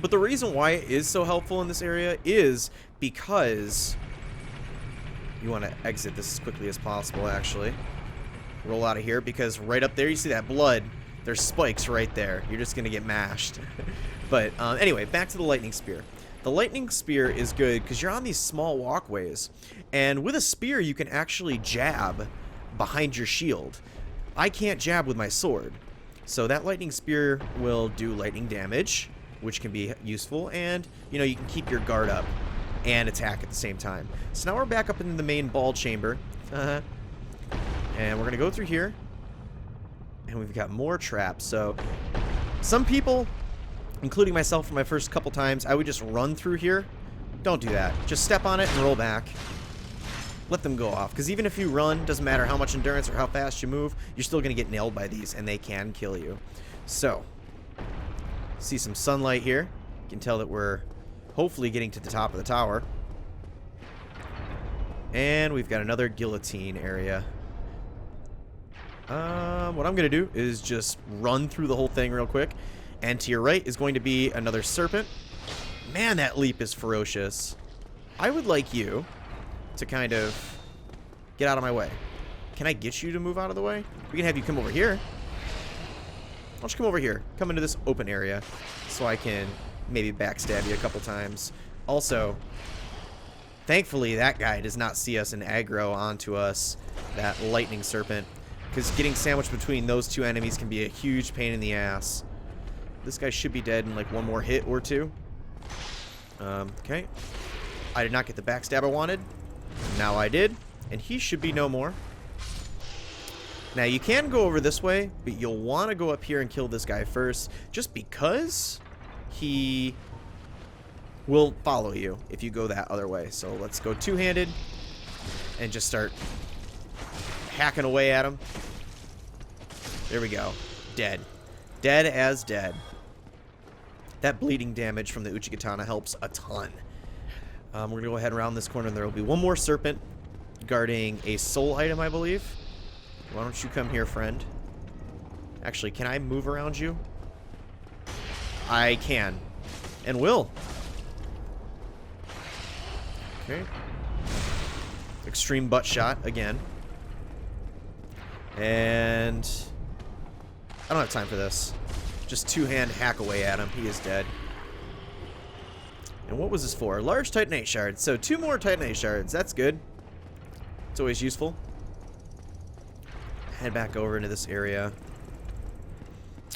Speaker 1: but the reason why it is so helpful in this area is because you want to exit this as quickly as possible, actually. Roll out of here, because right up there, you see that blood. There's spikes right there. You're just going to get mashed. But anyway, back to the lightning spear. The lightning spear is good because you're on these small walkways. And with a spear, you can actually jab behind your shield. I can't jab with my sword. So that lightning spear will do lightning damage, which can be useful. And, you know, you can keep your guard up and attack at the same time. So now we're back up in the main ball chamber. And we're going to go through here. And we've got more traps. So some people, including myself for my first couple times, I would just run through here Don't do that. Just step on it and roll back. Let them go off. Because even if you run, doesn't matter how much endurance or how fast you move, you're still going to get nailed by these, and they can kill you. So, see some sunlight here. You can tell that we're hopefully getting to the top of the tower. And we've got another guillotine area. What I'm going to do is just run through the whole thing real quick. And to your right is going to be another serpent. Man, that leap is ferocious. I would like you to kind of get out of my way. Can I get you to move out of the way? We can have you come over here. Why don't you come over here? Come into this open area so I can maybe backstab you a couple times. Also, thankfully, that guy does not see us and aggro onto us, that lightning serpent, because getting sandwiched between those two enemies can be a huge pain in the ass. This guy should be dead in like one more hit or two. Okay. I did not get the backstab I wanted. Now I did, and he should be no more. Now you can go over this way, but you'll want to go up here and kill this guy first, just because he will follow you if you go that other way. So let's go two-handed and just start hacking away at him. There we go. Dead. Dead as dead. That bleeding damage from the Uchigatana helps a ton. We're going to go ahead and round this corner, and there will be one more serpent guarding a soul item, I believe. Why don't you come here, friend? Actually, can I move around you? I can. And will. Okay. Extreme butt shot again. And I don't have time for this. Just two-hand hack away at him. He is dead. And what was this for? Large Titanite shards. So 2 more Titanite shards. That's good. It's always useful. Head back over into this area.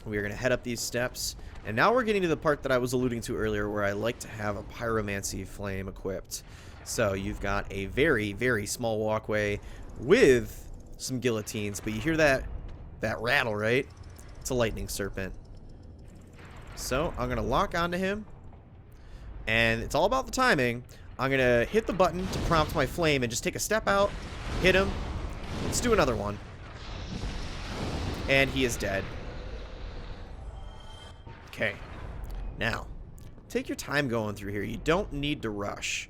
Speaker 1: We are going to head up these steps. And now we're getting to the part that I was alluding to earlier, where I like to have a pyromancy flame equipped. So you've got a very, very small walkway with some guillotines. But you hear that rattle, right? It's a lightning serpent. So I'm going to lock onto him. And it's all about the timing. I'm going to hit the button to prompt my flame and just take a step out, hit him. Let's do another one. And he is dead. Okay. Now, take your time going through here. You don't need to rush.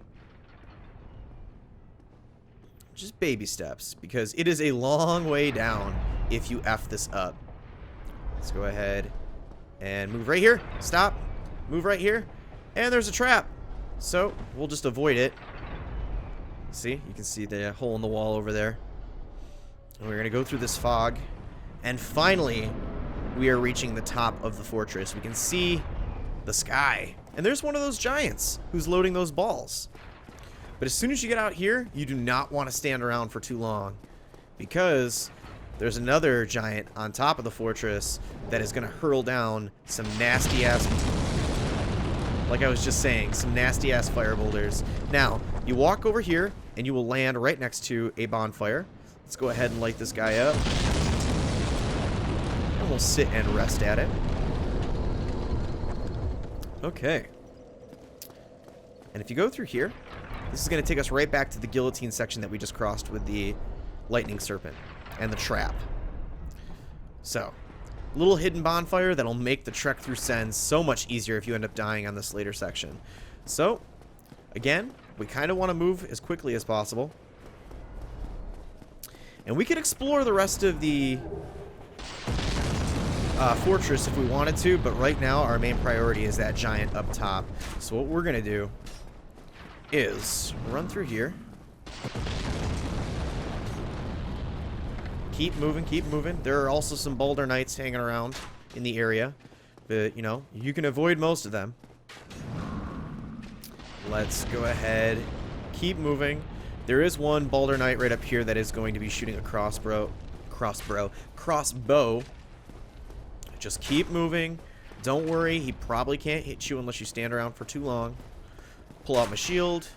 Speaker 1: Just baby steps, because it is a long way down if you F this up. Let's go ahead and move right here. Stop. Move right here. And there's a trap. So, we'll just avoid it. See? You can see the hole in the wall over there. And we're going to go through this fog. And finally, we are reaching the top of the fortress. We can see the sky. And there's one of those giants who's loading those balls. But as soon as you get out here, you do not want to stand around for too long, because there's another giant on top of the fortress that is going to hurl down some nasty-ass, like I was just saying, some nasty-ass fire boulders. Now, you walk over here, and you will land right next to a bonfire. Let's go ahead and light this guy up. And we'll sit and rest at it. Okay. And if you go through here, this is going to take us right back to the guillotine section that we just crossed with the lightning serpent and the trap. So, little hidden bonfire that'll make the trek through Sen so much easier if you end up dying on this later section. So, again, we kind of want to move as quickly as possible. And we could explore the rest of the fortress if we wanted to, but right now our main priority is that giant up top. So what we're going to do is run through here. Keep moving, keep moving. There are also some Boulder Knights hanging around in the area, but, you know, you can avoid most of them. Let's go ahead. Keep moving. There is one Boulder Knight right up here that is going to be shooting a crossbow. Just keep moving. Don't worry, he probably can't hit you unless you stand around for too long. Pull out my shield.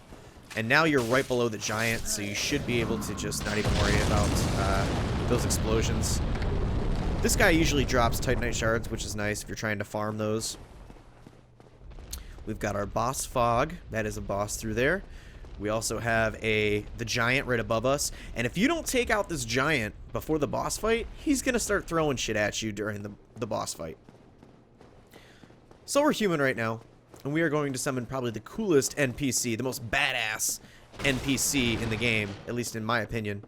Speaker 1: And now you're right below the giant, so you should be able to just not even worry about those explosions. This guy usually drops Titanite shards, which is nice if you're trying to farm those. We've got our boss fog. That is a boss through there. We also have the giant right above us. And if you don't take out this giant before the boss fight, he's going to start throwing shit at you during the boss fight. So we're human right now. And we are going to summon probably the coolest NPC, the most badass NPC in the game, at least in my opinion.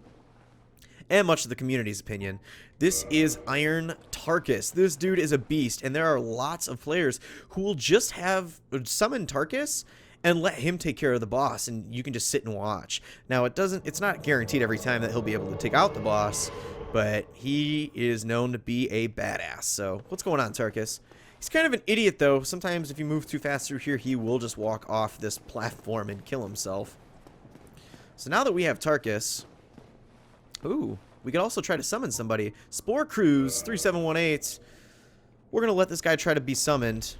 Speaker 1: And much of the community's opinion. This is Iron Tarkus. This dude is a beast, and there are lots of players who will just summon Tarkus and let him take care of the boss, and you can just sit and watch. Now, it's not guaranteed every time that he'll be able to take out the boss, but he is known to be a badass. So, what's going on, Tarkus? He's kind of an idiot, though. Sometimes if you move too fast through here, he will just walk off this platform and kill himself. So now that we have Tarkus... Ooh, we could also try to summon somebody. Spore Cruise 3718. We're going to let this guy try to be summoned.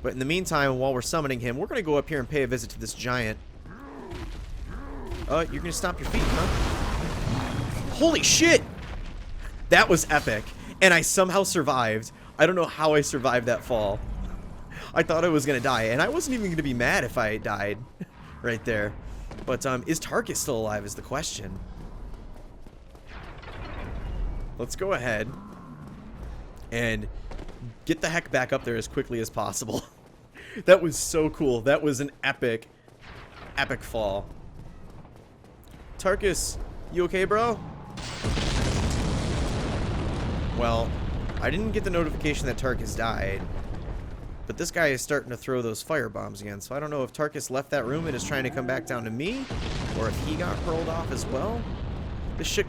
Speaker 1: But in the meantime, while we're summoning him, we're going to go up here and pay a visit to this giant. You're going to stomp your feet, huh? Holy shit! That was epic. And I somehow survived. I don't know how I survived that fall. I thought I was going to die. And I wasn't even going to be mad if I died right there. But is Tarkus still alive is the question. Let's go ahead and get the heck back up there as quickly as possible. That was so cool. That was an epic fall. Tarkus, you okay, bro? Well, I didn't get the notification that Tarkus died, but this guy is starting to throw those fire bombs again, so I don't know if Tarkus left that room and is trying to come back down to me, or if he got hurled off as well. This shit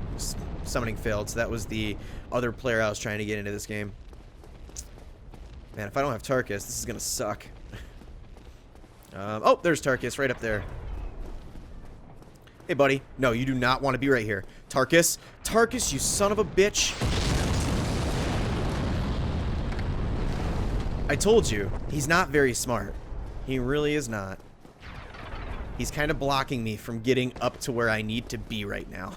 Speaker 1: summoning failed, so that was the other player I was trying to get into this game. Man, if I don't have Tarkus, this is gonna suck. Oh, there's Tarkus right up there. Hey, buddy. No, you do not want to be right here. Tarkus. Tarkus, you son of a bitch. I told you, he's not very smart. He really is not. He's kind of blocking me from getting up to where I need to be right now.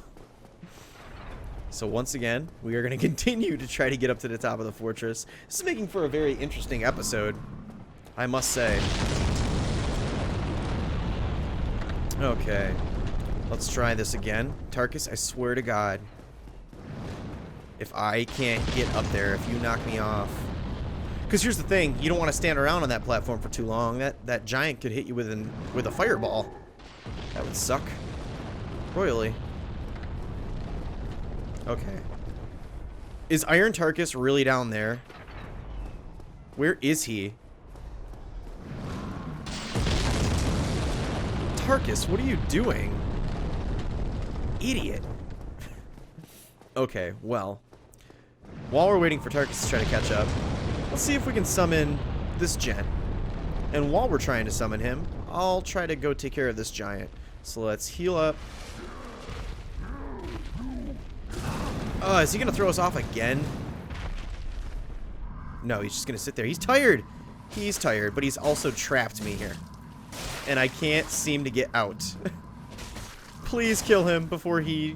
Speaker 1: So once again, we are going to continue to try to get up to the top of the fortress. This is making for a very interesting episode, I must say. Okay. Let's try this again. Tarkus, I swear to God, if I can't get up there, if you knock me off... Because here's the thing, you don't want to stand around on that platform for too long. That giant could hit you with a fireball. That would suck royally. Okay. Is Iron Tarkus really down there? Where is he? Tarkus, what are you doing? Idiot. Okay, well. While we're waiting for Tarkus to try to catch up, let's see if we can summon this gent. And while we're trying to summon him, I'll try to go take care of this giant. So let's heal up. Oh, is he going to throw us off again? No, he's just going to sit there. He's tired. He's tired, but he's also trapped me here. And I can't seem to get out. Please kill him before he...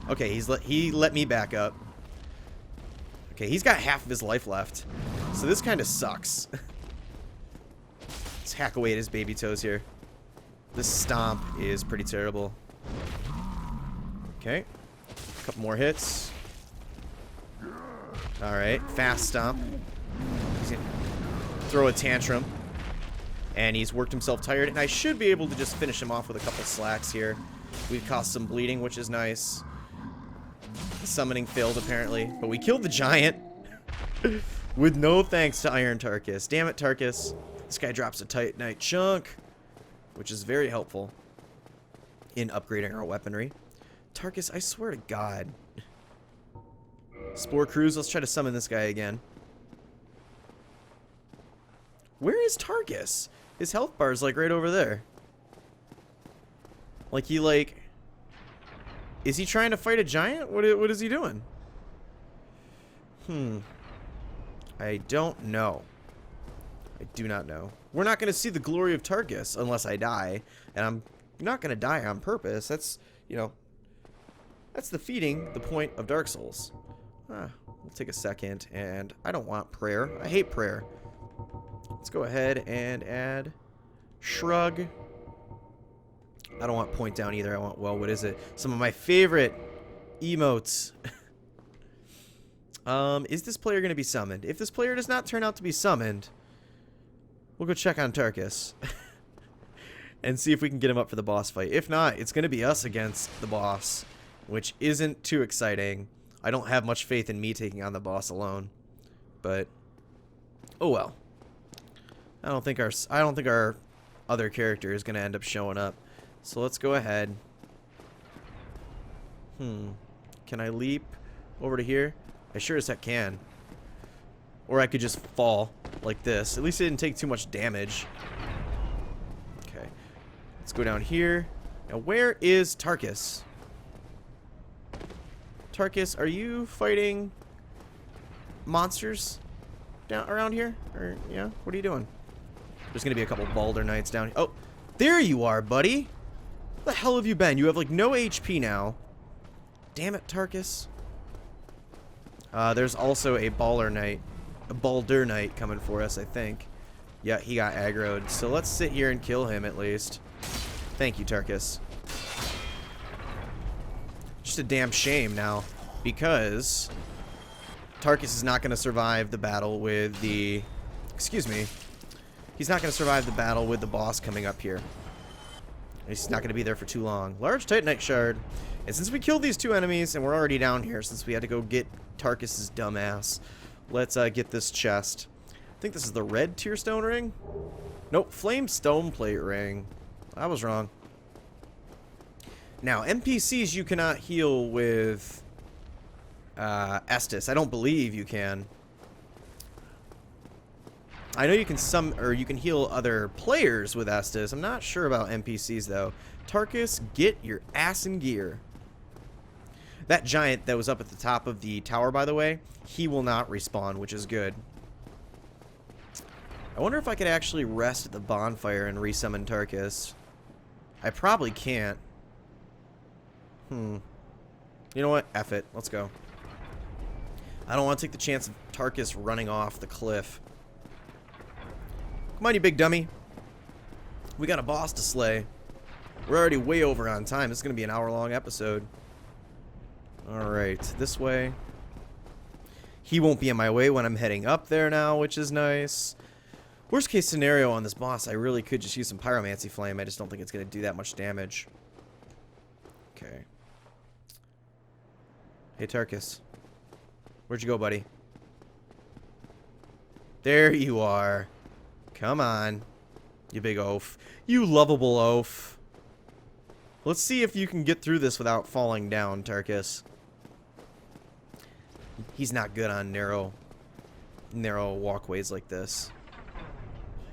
Speaker 1: Okay, he let me back up. Okay, he's got half of his life left. So this kind of sucks. Let's hack away at his baby toes here. This stomp is pretty terrible. Okay. A couple more hits. Alright, fast stomp. He's gonna throw a tantrum. And he's worked himself tired. And I should be able to just finish him off with a couple slacks here. We've caused some bleeding, which is nice. The summoning failed, apparently. But we killed the giant. With no thanks to Iron Tarkus. Damn it, Tarkus. This guy drops a Titanite chunk, which is very helpful in upgrading our weaponry. Tarkus, I swear to God. Spore Cruise, let's try to summon this guy again. Where is Tarkus? His health bar is like right over there. Like he is he trying to fight a giant? What is he doing? I don't know. I do not know. We're not going to see the glory of Tarkus unless I die. And I'm not going to die on purpose. That's, you know, that's defeating the point of Dark Souls. We'll take a second. And I don't want prayer. I hate prayer. Let's go ahead and add Shrug. I don't want point down either. I want, well, what is it? Some of my favorite emotes. Is this player going to be summoned? If this player does not turn out to be summoned, we'll go check on Tarkus. And see if we can get him up for the boss fight. If not, it's going to be us against the boss, which isn't too exciting. I don't have much faith in me taking on the boss alone. But, oh well. I don't think our other character is going to end up showing up. So let's go ahead. Can I leap over to here? I sure as heck can. Or I could just fall like this. At least it didn't take too much damage. Okay. Let's go down here. Now where is Tarkus? Tarkus, are you fighting monsters down around here? Or, yeah, what are you doing? There's going to be a couple Balder Knights down here. Oh, there you are, buddy. Where the hell have you been? You have, like, no HP now. Damn it, Tarkus. There's also a Balder Knight coming for us, I think. Yeah, he got aggroed. So let's sit here and kill him, at least. Thank you, Tarkus. Just a damn shame now, because Tarkus is not going to survive the battle with the... Excuse me. He's not going to survive the battle with the boss coming up here. He's not going to be there for too long. Large Titanite Shard. And since we killed these two enemies, and we're already down here, since we had to go get Tarkus's dumbass, let's get this chest. I think this is the red Tearstone ring? Nope, Flame Stone Plate ring. I was wrong. Now, NPCs you cannot heal with Estus. I don't believe you can. I know you can heal other players with Estus. I'm not sure about NPCs though. Tarkus, get your ass in gear. That giant that was up at the top of the tower, by the way, he will not respawn, which is good. I wonder if I could actually rest at the bonfire and resummon Tarkus. I probably can't. You know what? F it. Let's go. I don't want to take the chance of Tarkus running off the cliff. Come on, you big dummy. We got a boss to slay. We're already way over on time. This is going to be an hour-long episode. Alright, this way. He won't be in my way when I'm heading up there now, which is nice. Worst case scenario on this boss, I really could just use some Pyromancy Flame. I just don't think it's going to do that much damage. Okay. Hey, Tarkus. Where'd you go, buddy? There you are. Come on. You big oaf. You lovable oaf. Let's see if you can get through this without falling down, Tarkus. He's not good on narrow walkways like this.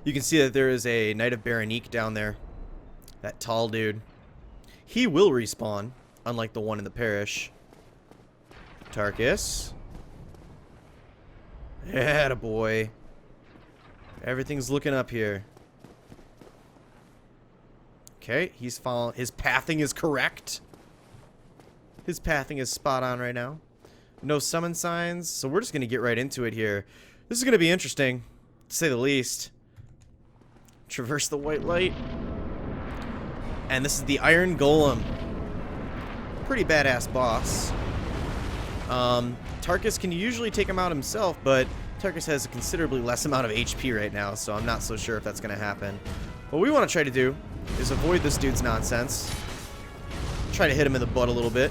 Speaker 1: You can see that there is a Knight of Baronique down there. That tall dude. He will respawn, unlike the one in the parish. Tarkus. Attaboy. Everything's looking up here. Okay, he's following. His pathing is correct. His pathing is spot on right now. No summon signs, so we're just going to get right into it here. This is going to be interesting, to say the least. Traverse the white light. And this is the Iron Golem. Pretty badass boss. Tarkus can usually take him out himself, but Tarkus has a considerably less amount of HP right now, so I'm not so sure if that's going to happen. What we want to try to do is avoid this dude's nonsense. Try to hit him in the butt a little bit.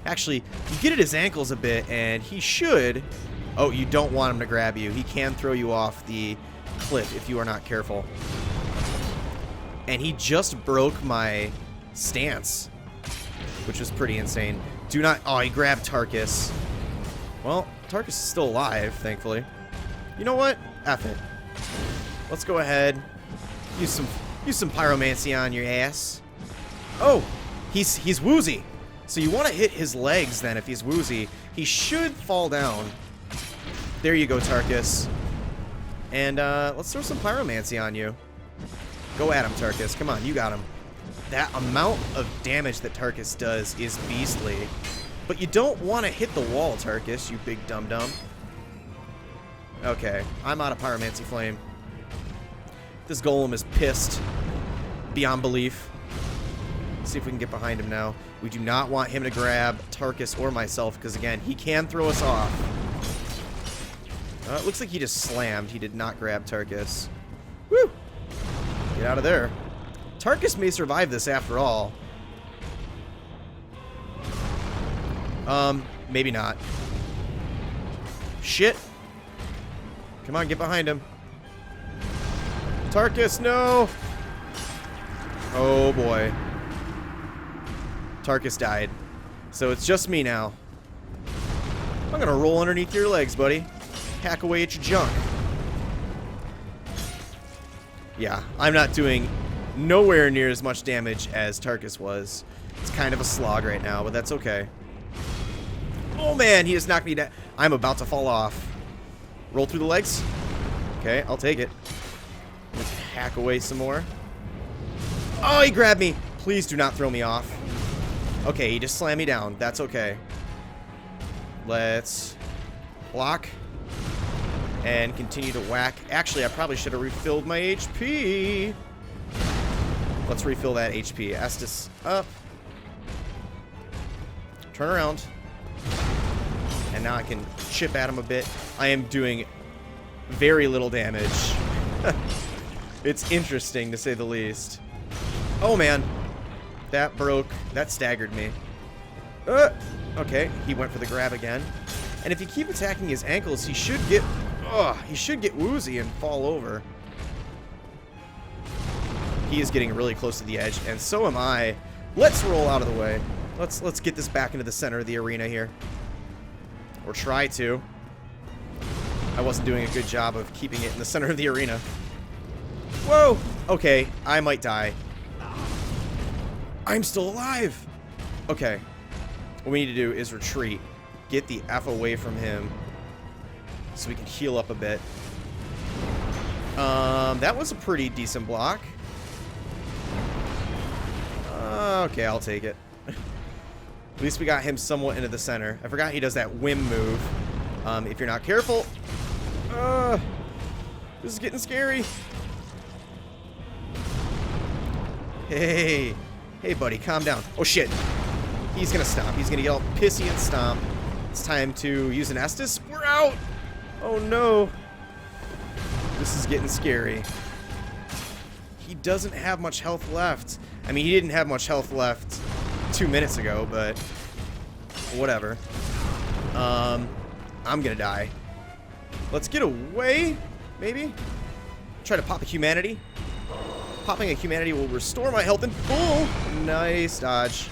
Speaker 1: Actually, you get at his ankles a bit, and he should... Oh, you don't want him to grab you. He can throw you off the cliff if you are not careful. And he just broke my stance, which was pretty insane. Do not... Oh, he grabbed Tarkus. Well, Tarkus is still alive, thankfully. You know what? F it. Let's go ahead. Use some pyromancy on your ass. Oh, he's woozy. So you want to hit his legs then if he's woozy. He should fall down. There you go, Tarkus. And let's throw some pyromancy on you. Go at him, Tarkus. Come on, you got him. That amount of damage that Tarkus does is beastly. But you don't want to hit the wall, Tarkus, you big dum-dum. Okay, I'm out of Pyromancy Flame. This golem is pissed beyond belief. Let's see if we can get behind him now. We do not want him to grab Tarkus or myself, because again, he can throw us off. It looks like he just slammed. He did not grab Tarkus. Woo! Get out of there. Tarkus may survive this after all. Maybe not. Shit. Come on, get behind him. Tarkus, no! Oh boy. Tarkus died. So it's just me now. I'm gonna roll underneath your legs, buddy. Hack away at your junk. Yeah, I'm not doing nowhere near as much damage as Tarkus was. It's kind of a slog right now, but that's okay. Oh man, he just knocked me down. I'm about to fall off. Roll through the legs. Okay, I'll take it. Let's hack away some more. Oh, he grabbed me. Please do not throw me off. Okay, he just slammed me down. That's okay. Let's block and continue to whack. Actually, I probably should have refilled my HP. Let's refill that HP. Estus up. Turn around. And now I can chip at him a bit. I am doing very little damage. It's interesting, to say the least. Oh, man. That broke. That staggered me. Okay, he went for the grab again. And if you keep attacking his ankles, he should get woozy and fall over. He is getting really close to the edge, and so am I. Let's roll out of the way. Let's get this back into the center of the arena here. Or try to. I wasn't doing a good job of keeping it in the center of the arena. Whoa! Okay, I might die. I'm still alive! Okay. What we need to do is retreat. Get the F away from him. So we can heal up a bit. That was a pretty decent block. Okay, I'll take it. At least we got him somewhat into the center. I forgot he does that whim move. If you're not careful. This is getting scary. Hey. Hey, buddy, calm down. Oh, shit. He's gonna stomp. He's gonna get all pissy and stomp. It's time to use an Estus. We're out! Oh, no. This is getting scary. He doesn't have much health left. I mean, he didn't have much health left 2 minutes ago, but whatever. I'm gonna die. Let's get away, maybe? Try to pop a humanity. Popping a humanity will restore my health in full. Nice dodge.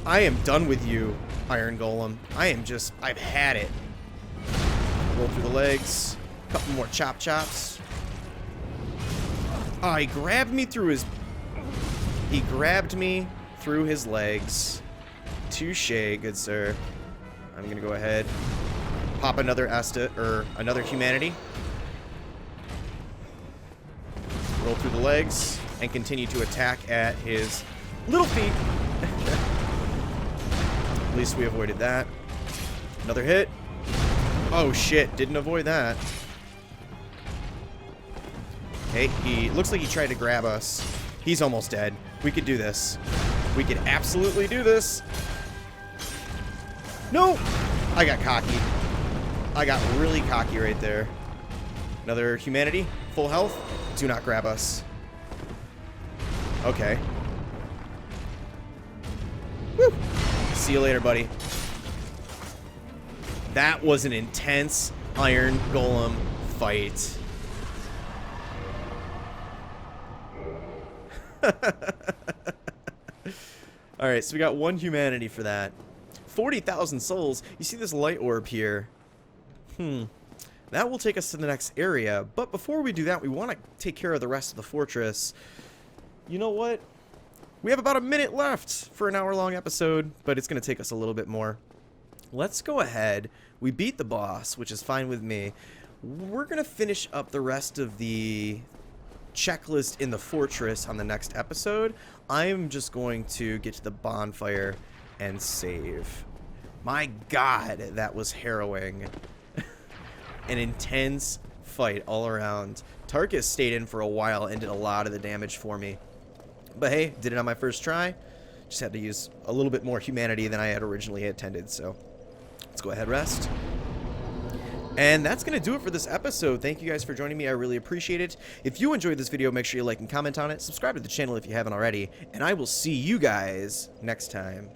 Speaker 1: I am done with you, Iron Golem. I've had it. Roll through the legs. Couple more chop chops. Oh, he grabbed me through his... He grabbed me through his legs. Touche, good sir. I'm gonna go ahead. Pop another another humanity. Roll through the legs and continue to attack at his little feet. At least we avoided that. Another hit. Oh shit, didn't avoid that. Okay, he looks like he tried to grab us. He's almost dead. We could do this. We could absolutely do this. No! I got cocky. I got really cocky right there. Another humanity. Full health. Do not grab us. Okay. Woo! See you later, buddy. That was an intense Iron Golem fight. Alright, so we got one humanity for that. 40,000 souls. You see this light orb here? That will take us to the next area. But before we do that, we want to take care of the rest of the fortress. You know what? We have about a minute left for an hour-long episode, but it's going to take us a little bit more. Let's go ahead. We beat the boss, which is fine with me. We're going to finish up the rest of the checklist in the fortress on the next episode. I'm just going to get to the bonfire and save. My God, that was harrowing. An intense fight all around. Tarkus stayed in for a while and did a lot of the damage for me. But hey, did it on my first try. Just had to use a little bit more humanity than I had originally intended, so let's go ahead, rest. And that's going to do it for this episode. Thank you guys for joining me. I really appreciate it. If you enjoyed this video, make sure you like and comment on it. Subscribe to the channel if you haven't already. And I will see you guys next time.